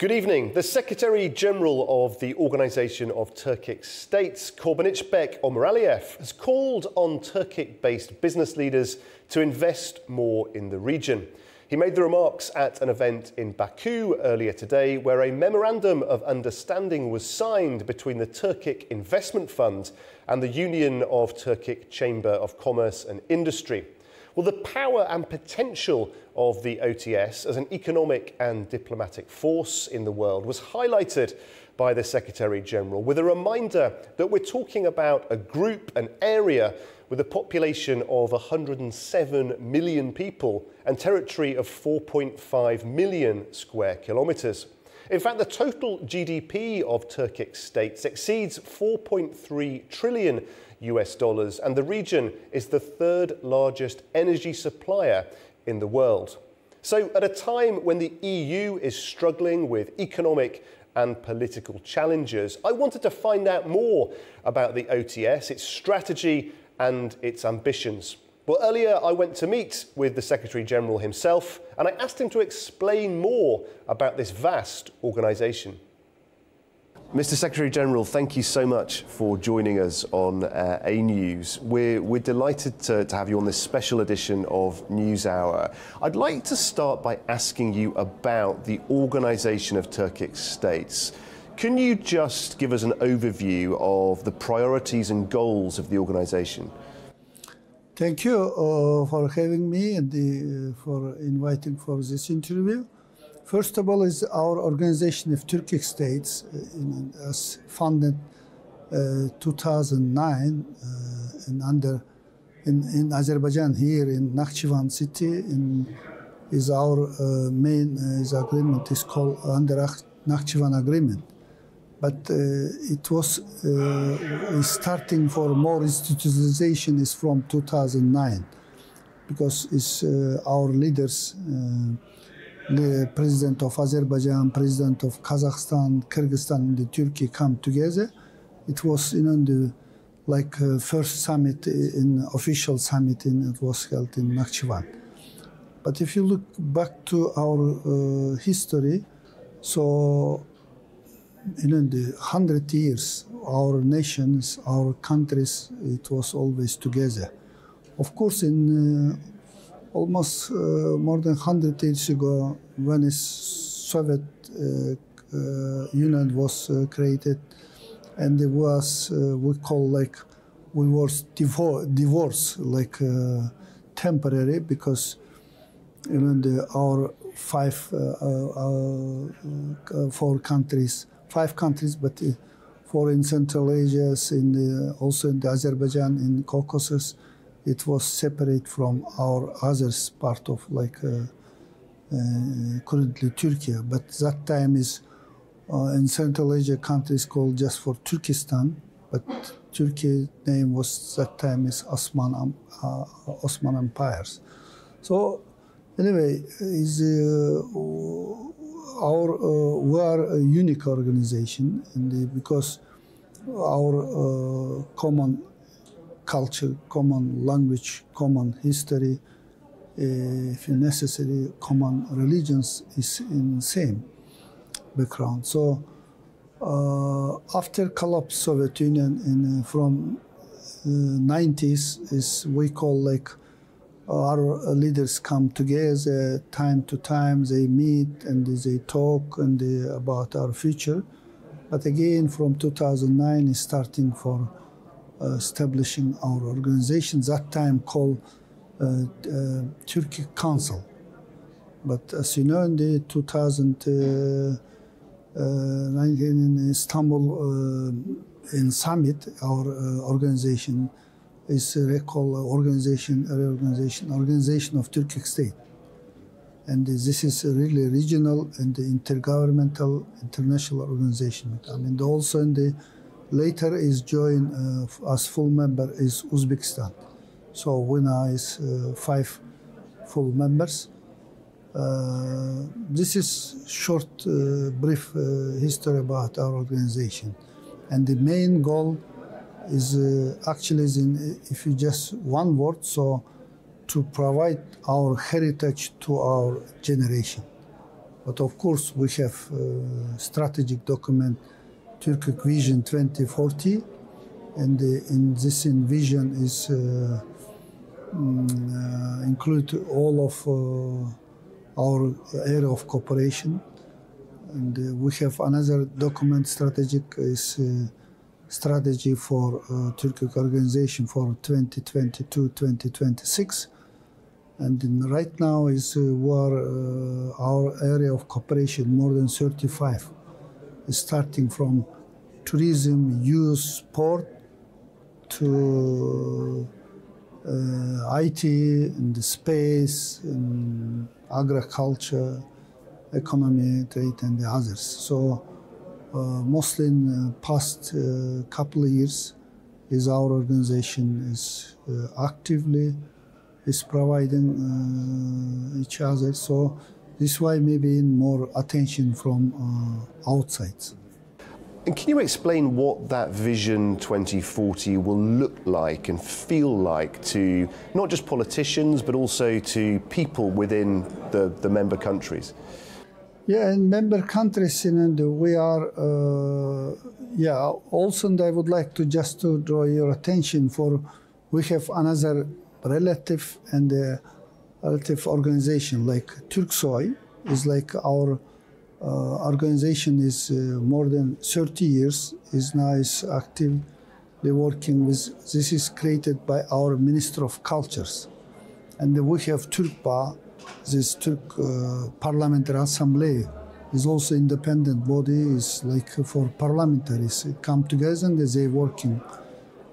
Good evening. The Secretary General of the Organization of Turkic States, Korbanich Omaraliev, has called on Turkic-based business leaders to invest more in the region. He made the remarks at an event in Baku earlier today where a memorandum of understanding was signed between the Turkic Investment Fund and the Union of Turkic Chamber of Commerce and Industry. Well, the power and potential of the OTS as an economic and diplomatic force in the world was highlighted by the Secretary General with a reminder that we're talking about a group, an area with a population of 107 million people and territory of 4.5 million square kilometres. In fact, the total GDP of Turkic states exceeds 4.3 trillion US dollars, and the region is the third largest energy supplier in the world. So at a time when the EU is struggling with economic and political challenges, I wanted to find out more about the OTS, its strategy and its ambitions. Well, earlier I went to meet with the Secretary General himself and I asked him to explain more about this vast organisation. Mr. Secretary General, thank you so much for joining us on A News. We're delighted to have you on this special edition of NewsHour. I'd like to start by asking you about the Organization of Turkic States. Can you just give us an overview of the priorities and goals of the organization? Thank you for having me and for inviting for this interview. First of all, is our Organization of Turkic States, founded 2009 in Azerbaijan, here in Nakhchivan city. Is our main agreement is called Nakhchivan Agreement. But it was starting for more institutionalization is from 2009, because it's our leaders, the President of Azerbaijan, President of Kazakhstan, Kyrgyzstan, and Turkey come together. It was the first summit, official summit, it was held in Nakhchivan. But if you look back to our history, so in the 100 years, our nations, our countries, it was always together. Of course, in almost more than 100 years ago, when the Soviet Union was created, and it was we was divorce temporary, because our five countries, but four in Central Asia, also in the Azerbaijan, in Caucasus, it was separate from our others part of currently Turkey. But that time is in Central Asia countries called just for Turkestan, but Turkey name was that time is Osman Empires. So anyway, we are a unique organization, because our common culture, common language, common history, if necessary, common religions is in the same background. So after collapse Soviet Union from 90s, is we call our leaders come together time to time, they meet and they talk about our future. But again, from 2009, is starting for establishing our organization, that time called Turkic Council. But as you know, in the 2019 in Istanbul in summit, our organization is called Organization of Turkic States. And this is a really regional and intergovernmental international organization. I mean, also later is joined as full member is Uzbekistan. So we now is 5 full members. This is short, brief history about our organization. And the main goal is actually, if you just one word, so to provide our heritage to our generation. But of course, we have strategic document, Turkic Vision 2040, and in this vision is include all of our area of cooperation. And we have another document, strategic, is strategy for Turkic organization for 2022-2026. And right now is our area of cooperation more than 35, starting from tourism, youth, sport, to IT, and space, and agriculture, economy, trade, and the others. So mostly in the past couple of years, is our organization is actively is providing each other. So this is why maybe more attention from outside. And can you explain what that Vision 2040 will look like and feel like to not just politicians, but also to people within the member countries? Yeah, in member countries, we are, also I would like to just to draw your attention for, we have another relative organization like Turksoy is like our organization is more than 30 years, is now is actively working with, this is created by our Minister of Cultures. And we have Turkba, this Turk Parliamentary Assembly is also independent body, is like for parliamentaries, come together and they working.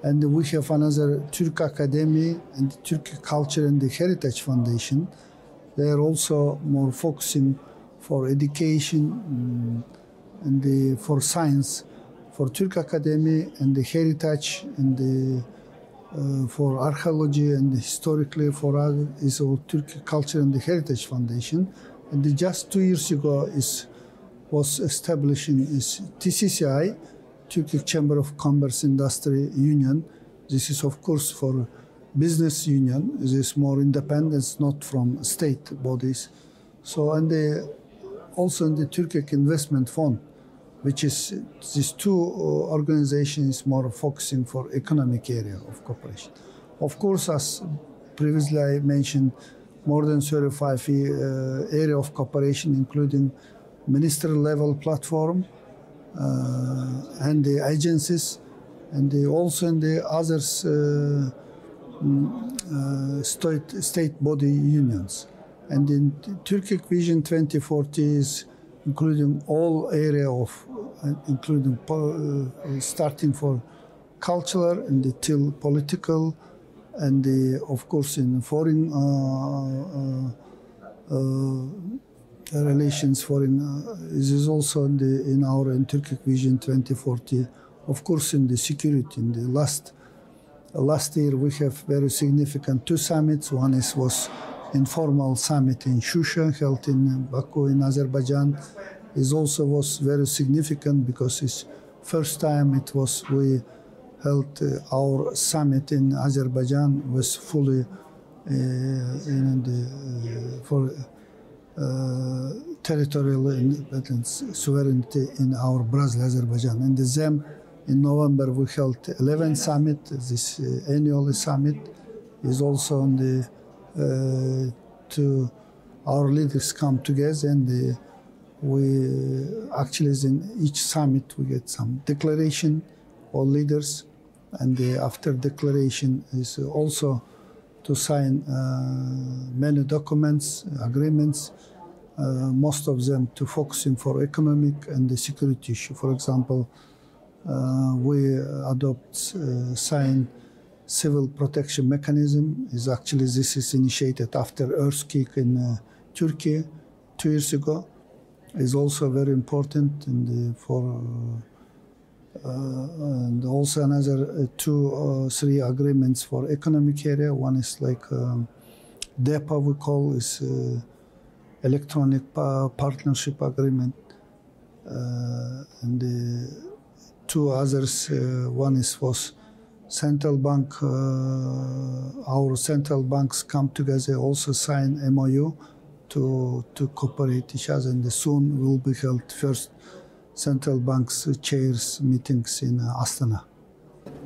And we have another Turk Academy and Turkic Culture and the Heritage Foundation. They are also more focusing for education and for science, for Turk Academy and the heritage and for archaeology and historically for other is all Turkic Culture and the Heritage Foundation. And just 2 years ago was establishing is TCCI, Turkic Chamber of Commerce Industry Union. This is of course for business union. This is more independence, not from state bodies. So and also in the Turkic Investment Fund, which is these two organizations more focusing for economic area of cooperation. Of course, as previously I mentioned, more than 35 area of cooperation, including minister level platform and the agencies, and also in the others state body unions. And in Turkic Vision 2040 is including all area of, including starting for cultural and till political, and of course in foreign relations, foreign this is also in our Turkic Vision 2040. Of course, in the security, in the last year we have very significant two summits. One was informal summit in Shusha, held in Baku in Azerbaijan. It also was very significant because it's first time we held our summit in Azerbaijan was fully for territorial independence, sovereignty in our Brazil, Azerbaijan. And then in November we held 11th summit. This annual summit is also on the to our leaders come together, and we actually in each summit we get some declaration, all leaders, and after declaration is also to sign many documents, agreements, most of them to focusing for economic and the security issue. For example, we sign civil protection mechanism. Is actually this is initiated after earthquake in Turkey 2 years ago. Is also very important and also another 2 or 3 agreements for economic area. One is like DEPA we call is electronic partnership agreement, and the 2 others. One was central bank. Our central banks come together, also sign MOU to cooperate each other. And soon will be held first central banks chairs meetings in Astana.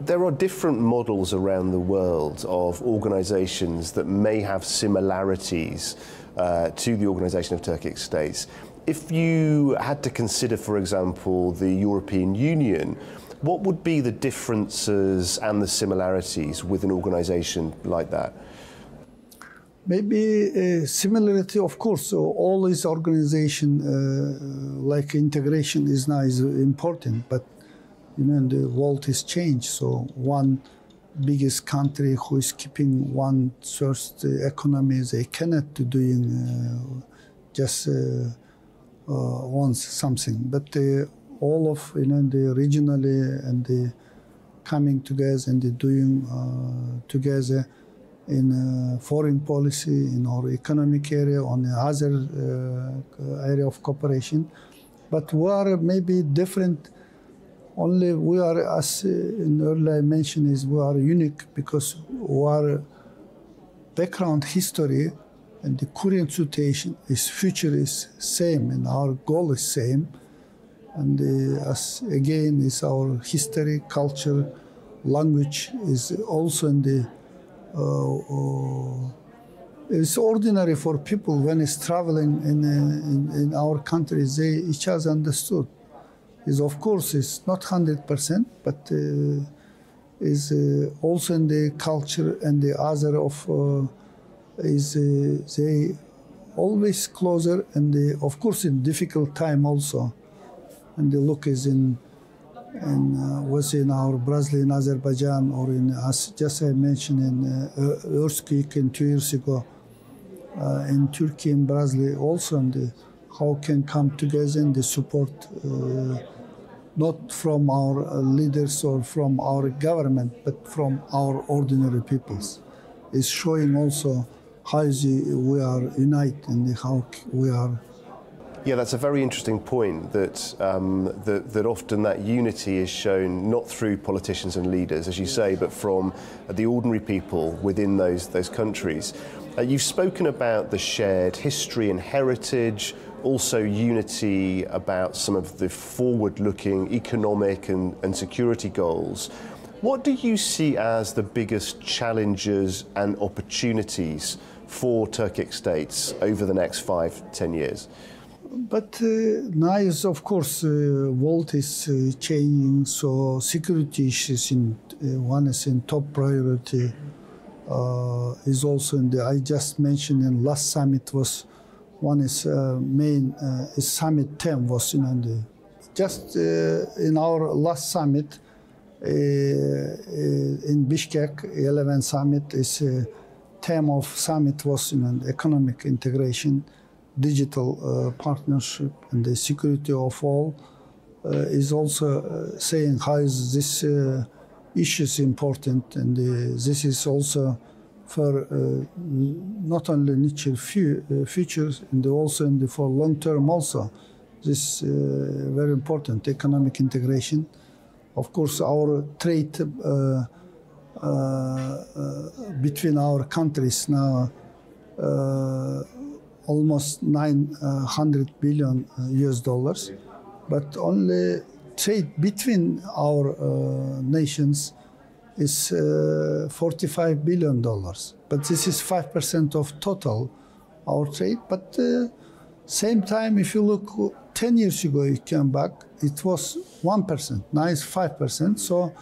There are different models around the world of organizations that may have similarities to the Organization of Turkic States. If you had to consider, for example, the European Union, what would be the differences and the similarities with an organization like that? Maybe similarity, of course. So all this organization, like integration, is now important, but the world has changed. So one biggest country who is keeping one source economy, they cannot do doing just wants something. But all of the regionally and the coming together and the doing together in foreign policy, in our economic area, on the other area of cooperation. But we are maybe different. Only we are, as in earlier I mentioned, is we are unique because our background history and the current situation is future is same and our goal is same. And as again is our history, culture, language is also in the it's ordinary for people when it's traveling in our countries, they each other understood. Is of course it's not 100%, but is also in the culture and the other of is they always closer and of course in difficult time also, and the look is in was in our Brazil, in Azerbaijan, or in as just I mentioned in earthquake in 2 years ago in Turkey and Brazil also, and how can come together and the support. Not from our leaders or from our government, but from our ordinary peoples. It's showing also how we are united and how we are. Yeah, that's a very interesting point, that that often that unity is shown not through politicians and leaders, as you say, but from the ordinary people within those countries. You've spoken about the shared history and heritage, also unity about some of the forward-looking economic and security goals. What do you see as the biggest challenges and opportunities for Turkic states over the next 5-10 years? But now is, of course, world is changing, so security issues one is in top priority. Is also in the, I just mentioned in last summit was, one is main summit theme was just in our last summit in Bishkek 11 summit is theme of summit was economic integration, digital partnership, and the security of all is also saying how is this issues important, and this is also for not only nature futures and also for long term also. This very important economic integration. Of course, our trade between our countries now almost 900 billion US dollars, but only trade between our nations is $45 billion. But this is 5% of total our trade. But same time, if you look 10 years ago, you came back, it was 1%. Now it's 5%. So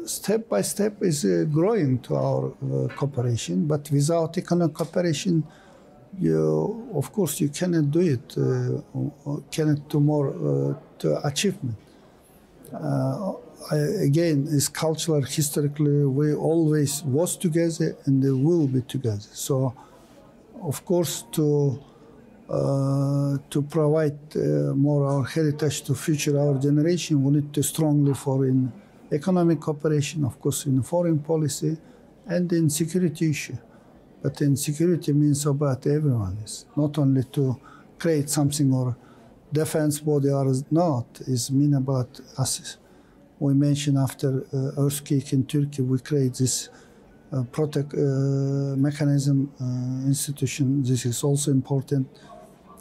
step by step is growing to our cooperation. But without economic cooperation, of course, you cannot do it, cannot do more to achievement. Again, it's cultural, historically, we always was together and they will be together. So, of course, to provide more our heritage to future our generation, we need to strongly for in economic cooperation, of course, in foreign policy and in security issue. But in security means about everyone. It's not only to create something or defense body or not. It's mean about us. We mentioned after earthquake in Turkey, we create this protect mechanism institution. This is also important,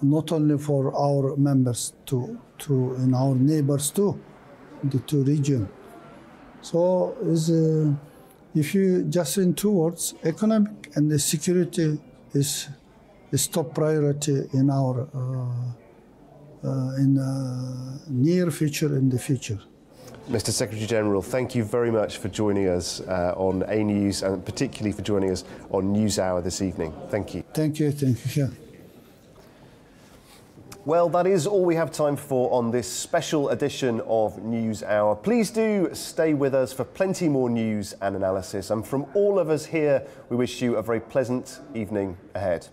not only for our members, and our neighbors too, the two regions. So, if you just in 2 words, economic and the security is top priority in our near future and the future. Mr. Secretary General, thank you very much for joining us on A News, and particularly for joining us on NewsHour this evening. Thank you. Thank you. Yeah. Well, that is all we have time for on this special edition of NewsHour. Please do stay with us for plenty more news and analysis. And from all of us here, we wish you a very pleasant evening ahead.